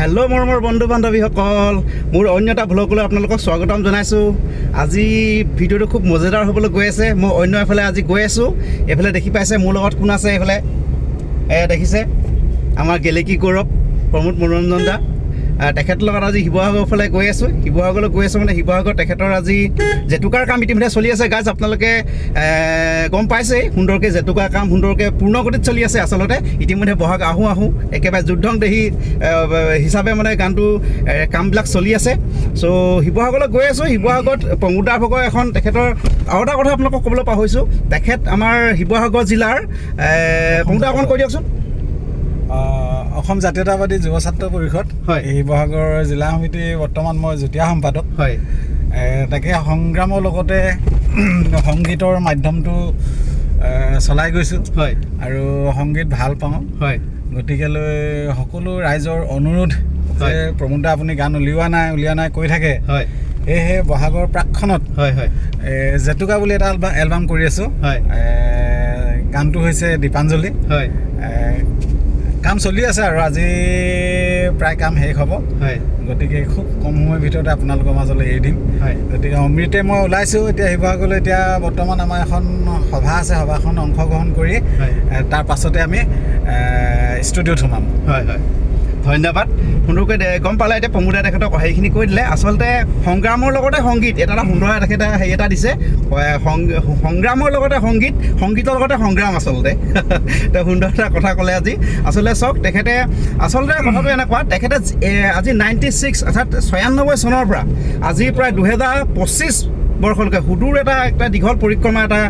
Hello' মোৰ বন্ধু বান্ধৱীসকল, মোৰ অন্য এটা ভ্লগলৈ আপোনালোকক স্বাগতম জনাইছোঁ। আজি ভিডিঅ'টো খুব মজাদাৰ হ'বলৈ গৈ আছে। মই অন্য এফালে আজি গৈ আছোঁ। এইফালে দেখি পাইছে মোৰ লগত কোন আছে। এইফালে দেখিছে আমাৰ গেলেকী গৌৰৱ প্ৰমোদ মনোৰঞ্জন দা। তেখেতৰ লগত আজি শিৱসাগৰৰ ফালে গৈ আছোঁ। শিৱসাগৰলৈ গৈ আছোঁ মানে শিৱসাগৰ তেখেতৰ আজি জেতুকাৰ কাম ইতিমধ্যে চলি আছে। গাইজ আপোনালোকে গম পাইছেই, সুন্দৰকৈ জেতুকাৰ কাম সুন্দৰকৈ পূৰ্ণগতিত চলি আছে। আচলতে ইতিমধ্যে বহাগ আহোঁ একেবাৰে যুদ্ধং দেহী হিচাপে মানে গানটো কামবিলাক চলি আছে। চ' শিৱসাগৰলৈ গৈ আছোঁ। শিৱসাগৰত প্ৰমোদা ভগৰ এখন তেখেতৰ আৰু এটা কথা আপোনালোকক ক'বলৈ পাহৰিছোঁ। তেখেত আমাৰ শিৱসাগৰ জিলাৰ প্ৰমোদা অকণ কৈ দিয়কচোন। অসম জাতীয়তাবাদী যুৱ ছাত্ৰ পৰিষদ শিৱসাগৰ জিলা সমিতি বৰ্তমান মই যুটীয়া সম্পাদক। হয়, তাকে সংগ্ৰামৰ লগতে সংগীতৰ মাধ্যমটো চলাই গৈছোঁ। হয়, আৰু সংগীত ভাল পাওঁ। হয়, গতিকেলৈ সকলো ৰাইজৰ অনুৰোধ যে প্ৰমোদা আপুনি গান উলিওৱা নাই কৈ থাকে। হয়, সেয়েহে বহাগৰ প্ৰাকখনত হয়, হয়, জেতুকা বুলি এটা এলবাম কৰি আছোঁ। হয়, গানটো হৈছে দীপাঞ্জলি। হয়, কাম চলি আছে আৰু আজি প্ৰায় কাম শেষ হ'ব। হয়, গতিকে খুব কম সময়ৰ ভিতৰতে আপোনালোকৰ মাজলৈ এৰি দিম। হয়, গতিকে অমৃতে মই ওলাইছোঁ এতিয়া শিৱসাগৰলৈ। এতিয়া বৰ্তমান আমাৰ এখন সভা আছে। সভাখন অংশগ্ৰহণ কৰি তাৰ পাছতে আমি ষ্টুডিঅ'ত সোমাম। হয়, হয়, ধন্যবাদ। সুন্দৰকৈ গম পালে এতিয়া প্ৰমোদাই তেখেতক সেইখিনি কৈ দিলে। আচলতে সংগ্ৰামৰ লগতে সংগীত এটা সুন্দৰ তেখেতে হেৰি এটা দিছে। সংগ্ৰামৰ লগতে সংগীতৰ লগতে সংগ্ৰাম আচলতে তেওঁ সুন্দৰ এটা কথা ক'লে আজি। আচলতে চাওক, তেখেতে আচলতে কথাটো এনেকুৱা, তেখেতে আজি 96 অৰ্থাৎ 96 চনৰ পৰা আজি প্ৰায় 2025 বৰ্ষলৈকে সুদূৰ এটা দীঘল পৰিক্ৰমা এটা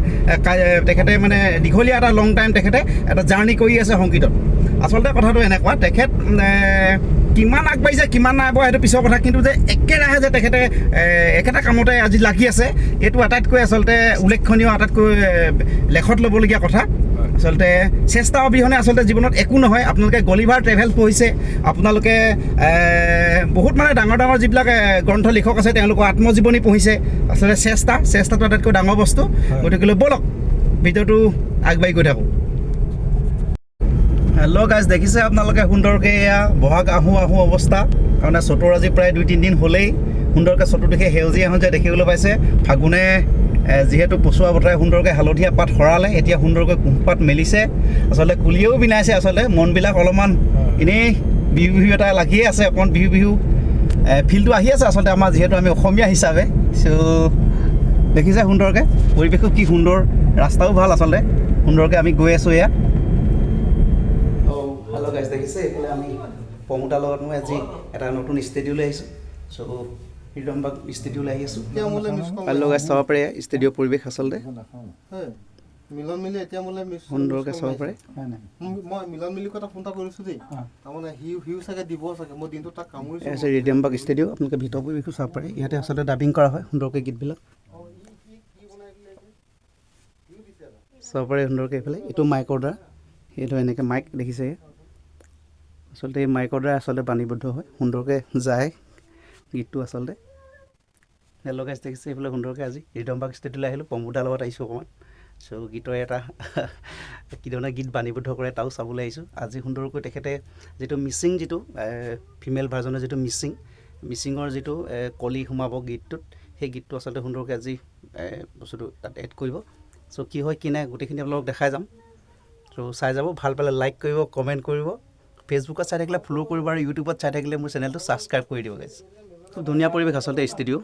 তেখেতে মানে দীঘলীয়া এটা লং টাইম তেখেতে এটা জাৰ্ণি কৰি আছে সংগীতত। আচলতে কথাটো এনেকুৱা, তেখেত কিমান আগবাঢ়িছে কিমান নাই আগবাঢ়া সেইটো পিছৰ কথা, কিন্তু যে একেৰাহে যে তেখেতে একেটা কামতে আজি লাগি আছে, এইটো আটাইতকৈ আচলতে উল্লেখনীয়, আটাইতকৈ লেখত ল'বলগীয়া কথা। আচলতে চেষ্টা অবিহনে আচলতে জীৱনত একো নহয়। আপোনালোকে গলিভাৰ ট্ৰেভেলছ পঢ়িছে, আপোনালোকে বহুত মানে ডাঙৰ যিবিলাক গ্ৰন্থ লিখক আছে তেওঁলোকৰ আত্মজীৱনী পঢ়িছে। আচলতে চেষ্টাটো আটাইতকৈ ডাঙৰ বস্তু। গতিকে ব'লক ভিডিঅ'টো আগবাঢ়ি গৈ থাকোঁ। হেল্ল' গাইজ, দেখিছে আপোনালোকে সুন্দৰকৈ এয়া বহাগ আহোঁ অৱস্থা। তাৰমানে চতুৰ আজি প্ৰায় 2-3 দিন হ'লেই সুন্দৰকৈ চতুৰ্দিশে সেউজীয়া দেখিবলৈ পাইছে। ফাগুনে যিহেতু পচুৱা বতৰে সুন্দৰকৈ হালধীয়া পাত সৰালে, এতিয়া সুন্দৰকৈ কুঁহপাত মেলিছে। আচলতে কুলিয়েও বিনাইছে। আচলতে মনবিলাক অলপমান এনেই বিহু এটা লাগিয়ে আছে। অকণমান বিহু ফিলটো আহি আছে আচলতে আমাৰ, যিহেতু আমি অসমীয়া হিচাপে। চ' দেখিছে সুন্দৰকৈ পৰিৱেশো কি সুন্দৰ, ৰাস্তাও ভাল। আচলতে সুন্দৰকৈ আমি গৈ আছোঁ এয়া। হেল্ল' গাইজ, দেখিছে এইফালে আমি প্ৰমোদাৰ লগত মই আজি এটা নতুন ষ্টুডিঅ'লৈ আহিছোঁ। চ' হিৰম্বাগ ষ্টুডিঅ'লৈ আহি আছোঁ। হেল্ল' গাইজ, চাব পাৰে ষ্টুডিঅ'ৰ পৰিৱেশ আচলতে মিলন মিলি এতিয়া মোলে সুন্দৰকৈ চাব পাৰে। মই মিলন মিলি কথা ফোন এটা কৰিছোঁ দেই, তাৰমানে হিউ চাগে দিব চাগে, মই দিনটো তাক কামুৰিছোঁ। আছে ৰিডিয়ামবাগ ষ্টুডিঅ', আপোনালোকে ভিতৰ পৰিৱেশো চাব পাৰে। ইয়াতে আচলতে ডাবিং কৰা হয় সুন্দৰকৈ গীতবিলাক চাব পাৰে সুন্দৰকৈ। এইফালে এইটো মাইকৰ দ্বাৰা, সেইটো এনেকৈ মাইক দেখিছে। আচলতে এই মাইকৰ দ্বাৰা আচলতে বাণীবদ্ধ হয়, সুন্দৰকৈ যায় গীতটো আচলতে। হেল্ল' গাইজ, দেখিছে এইফালে সুন্দৰকৈ আজি ৰিডিয়ামবাগ ষ্টুডিঅ'লৈ আহিলোঁ। প্ৰমোদাৰ লগত আহিছোঁ অকণমান। চ' গীতৰ এটা কি ধৰণে গীত বাণীবদ্ধ কৰে তাও চাবলৈ আহিছোঁ। আজি সুন্দৰকৈ তেখেতে যিটো মিচিং, যিটো ফিমেল ভাৰ্জনৰ যিটো মিচিঙৰ যিটো কলি সোমাব গীতটোত, সেই গীতটো আচলতে সুন্দৰকৈ আজি বস্তুটো তাত এড কৰিব। চ' কি হয় কি নাই গোটেইখিনি আপোনালোকক দেখাই যাম। চ' চাই যাব, ভাল পালে লাইক কৰিব, কমেণ্ট কৰিব, ফেচবুকত চাই থাকিলে ফ'ল' কৰিব, আৰু ইউটিউবত চাই থাকিলে মোৰ চেনেলটো ছাবস্ক্ৰাইব কৰি দিব গাইজ। খুব ধুনীয়া পৰিৱেশ আচলতে ষ্টুডিঅ'।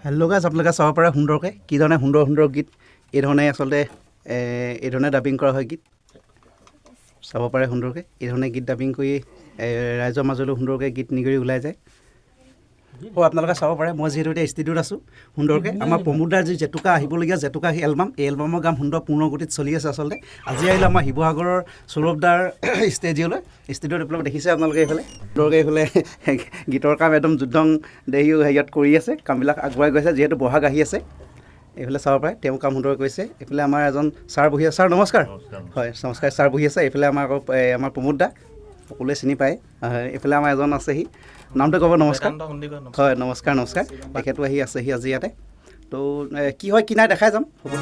হেল্ল' গাইজ, আপোনালোকে চাব পাৰে সুন্দৰকৈ কি ধৰণে সুন্দৰ গীত এইধৰণে আচলতে এইধৰণে ডাবিং কৰা হয় গীত। চাব পাৰে সুন্দৰকৈ এইধৰণে গীত ডাবিং কৰি ৰাইজৰ মাজলৈ সুন্দৰকৈ গীত নিগৰি ওলাই যায়। আপোনালোকে চাব পাৰে মই যিহেতু এতিয়া ষ্টুডিঅ'ত আছোঁ। সুন্দৰকৈ আমাৰ প্ৰমোদাৰ যি জেতুকা আহিবলগীয়া জেতুকা এলবাম, এই এলবামৰ কাম সুন্দৰ পূৰ্ণগতিত চলি আছে আচলতে। আজি আহিলোঁ আমাৰ শিৱসাগৰৰ সৌৰভদাৰ ষ্টুডিঅ'লৈ। ষ্টুডিঅ'ত আপোনালোকে দেখিছে আপোনালোকে এইফালে সুন্দৰকৈ এইফালে গীতৰ কাম একদম যুদ্ধং দেহিও হেৰিয়াত কৰি আছে, কামবিলাক আগুৱাই গৈছে যিহেতু বহাগ আহি আছে। এইফালে চাব পাৰে তেওঁ কাম সুন্দৰ কৰিছে। এইফালে আমাৰ এজন ছাৰ বহি আছে। ছাৰ নমস্কাৰ। হয় নমস্কাৰ, ছাৰ বহি আছে। এইফালে আমাৰ আমাৰ প্ৰমোদ দা, সকলোৱে চিনি পায়। এইফালে আমাৰ এজন আছেহি, নামটো ক'ব। নমস্কাৰ। হয় নমস্কাৰ। তেখেতো আছেহি আজি ইয়াতে। তো কি হয় কি নাই দেখাই যাম হ'ব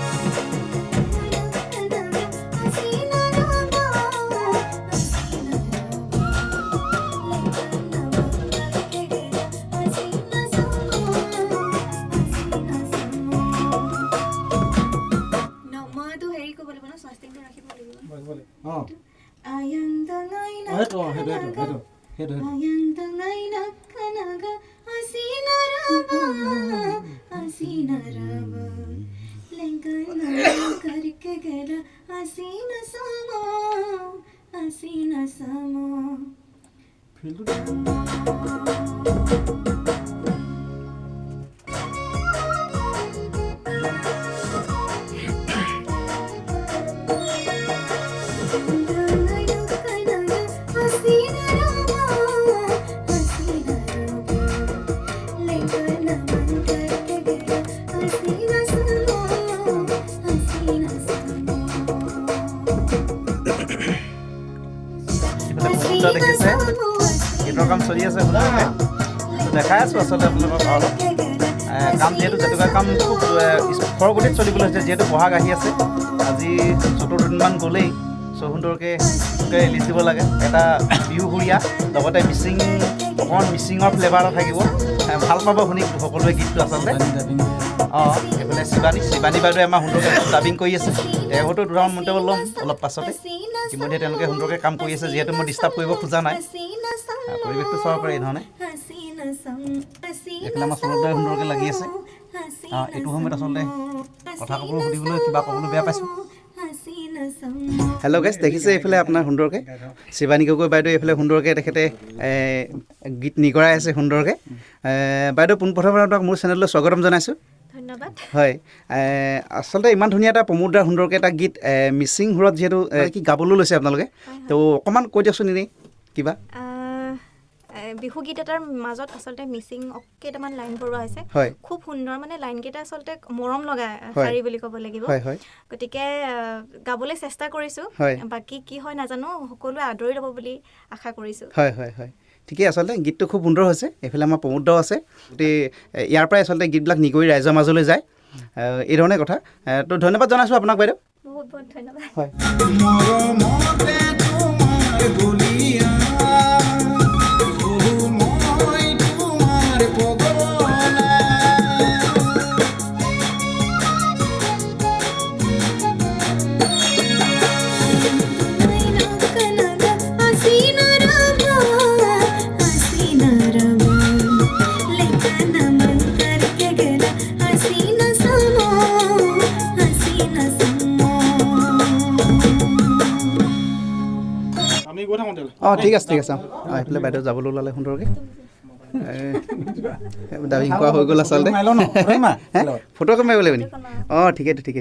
দেখিছে গীতৰ কাম চলি আছে দেখাই আছোঁ আচলতে আপোনালোকক অলপ কাম যিহেতু জেতুকা কাম খুব খৰগতিত চলিবলৈ হৈছে যিহেতু বহাগ আহি আছে আজি 14 দিনমান গ'লেই সুন্দৰকৈ ৰিলিজ দিব লাগে এটা বিহুসুৰীয়া লগতে মিচিং অকণমান মিচিঙৰ ফ্লেভাৰ থাকিব ভাল পাব শুনি সকলোৱে গীতটো আচলতে এইফালে শিৱানী বাইদেৱে আমাৰ সুন্দৰকৈ ডাবিং কৰি আছে তেওঁতো দুটামান মন্তব্য ল'ম অলপ পাছতে ইতিমধ্যে তেওঁলোকে সুন্দৰকৈ কাম কৰি আছে যিহেতু মই ডিষ্টাৰ্ব কৰিব খোজা নাই পৰিৱেশটো চাব পাৰে এইধৰণে এইফালে আমাৰ সৌৰভদাই সুন্দৰকৈ লাগি আছে এইটো সময়ত আচলতে কথা ক'বলৈ সুধিবলৈ কিবা ক'বলৈ বেয়া পাইছোঁ হেল্ল' গাইছ দেখিছে এইফালে আপোনাৰ সুন্দৰকৈ শিৱানী গগৈ বাইদেউ এইফালে সুন্দৰকৈ তেখেতে গীত নিগৰাই আছে সুন্দৰকৈ বাইদেউ পোনপ্ৰথমে আপোনাক মোৰ চেনেললৈ স্বাগতম জনাইছোঁ ধন্যবাদ হয় আচলতে ইমান ধুনীয়া এটা প্ৰমোদদাৰ সুন্দৰকৈ এটা গীত মিচিং সুৰত যিহেতু কি গাবলৈ লৈছে আপোনালোকে তো অকণমান কৈ দিয়কচোন এনেই কিবা বিহু গীত এটাৰ মাজত আচলতে মিচিং কেইটামান লাইন ভৰোৱা হৈছে খুব সুন্দৰ মানে লাইনকেইটা আচলতে মৰম লগা শাৰী বুলি ক'ব লাগিব গতিকে গাবলৈ চেষ্টা কৰিছোঁ বাকী কি হয় নাজানো সকলোৱে আদৰি ল'ব বুলি আশা কৰিছোঁ হয় হয় হয় ঠিকেই আচলতে গীতটো খুব সুন্দৰ হৈছে এইফালে আমাৰ প্ৰমোদদাও আছে গতিকে ইয়াৰ পৰাই আচলতে গীতবিলাক নিগৰি ৰাইজৰ মাজলৈ যায় এই ধৰণে কথা তো ধন্যবাদ জনাইছোঁ আপোনাক বাইদেউ বহুত বহুত ধন্যবাদ হয় ঠিক আছে এইফালে বাইদেউ যাবলৈ ওলালে সুন্দৰকৈ ডাবিং কৰা হৈ গ'ল আচলতে ফটোকে মাৰিব লাগিব নেকি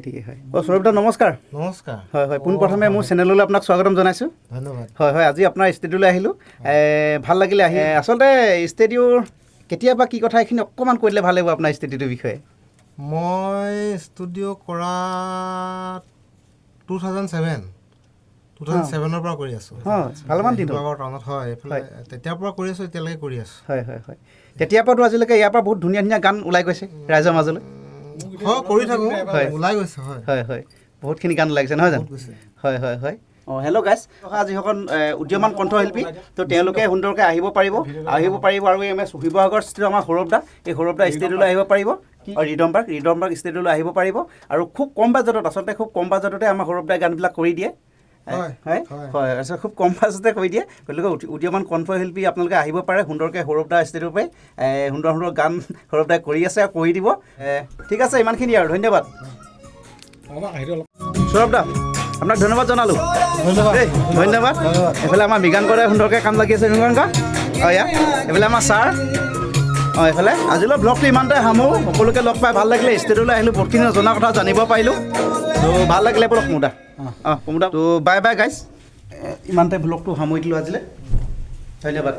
ঠিকেই হয় সৌৰভদা নমস্কাৰ হয় হয় পোনপ্ৰথমে মোৰ চেনেললৈ আপোনাক স্বাগতম জনাইছোঁ ধন্যবাদ হয় হয় আজি আপোনাৰ ষ্টুডিঅ'লৈ আহিলোঁ ভাল লাগিলে আহি আচলতে ষ্টুডিঅ'ৰ কেতিয়াবা কি কথা এইখিনি অকণমান কৈ দিলে ভাল লাগিব আপোনাৰ ষ্টুডিঅ'টোৰ বিষয়ে মই ষ্টুডিঅ' কৰা 2007ৰ পৰা কৰি আছোঁ ভালমান দিন টাউনত হয় এইফালে তেতিয়াৰ পৰা কৰি আছোঁ এতিয়ালৈকে কৰি আছোঁ হয় হয় হয় তেতিয়াৰ পৰাতো আজিলৈকে ইয়াৰ পৰা বহুত ধুনীয়া ধুনীয়া গান ওলাই গৈছে ৰাইজৰ মাজলৈ কৰি থাকোঁ ওলাই গৈছে হয় হয় হয় বহুতখিনি গান ওলাই গৈছে নহয় জানো হয় হয় হয় হেল্ল' গাইছ যিসকল উদীয়মান কণ্ঠশিল্পী তো তেওঁলোকে সুন্দৰকৈ আহিব পাৰিব আৰু এই শিৱসাগৰ স্থিত আমাৰ সৌৰভদা এই সৌৰভদা ষ্টেডিঅ'লৈ আহিব পাৰিব আৰু ৰিডমবাৰ্গ ষ্টেডিঅ'লৈ আহিব পাৰিব আৰু খুব কম বাজেটত আচলতে খুব কম বাজেটতে আমাৰ সৌৰভদাই গানবিলাক কৰি দিয়ে হয় খুব কম বাজেটতে কৰি দিয়ে গতিকে উদীয়মান কণ্ঠশিল্পী আপোনালোকে আহিব পাৰে সুন্দৰকৈ সৌৰভদা ষ্টেডিঅ'ৰ পৰাই সুন্দৰ সুন্দৰ গান সৌৰভদাই কৰি আছে আৰু কৰি দিব ঠিক আছে ইমানখিনি আৰু ধন্যবাদ সৌৰভদা আপোনাক ধন্যবাদ জনালোঁ ধন্যবাদ এইফালে আমাৰ মৃগাংকৰে সুন্দৰকৈ কাম লাগি আছে মৃগাংক এইফালে আমাৰ ছাৰ এইফালে আজিলৈ ব্লগটো ইমানতে সামৰোঁ সকলোকে লগ পাই ভাল লাগিলে ষ্টেডিঅ'লৈ আহিলোঁ বহুতখিনি নজনা কথা জানিব পাৰিলোঁ তো ভাল লাগিলে বলক প্ৰমোদা তো বাই বাই গাইছ ইমানতে ব্লগটো সামৰি দিলোঁ আজিলৈ ধন্যবাদ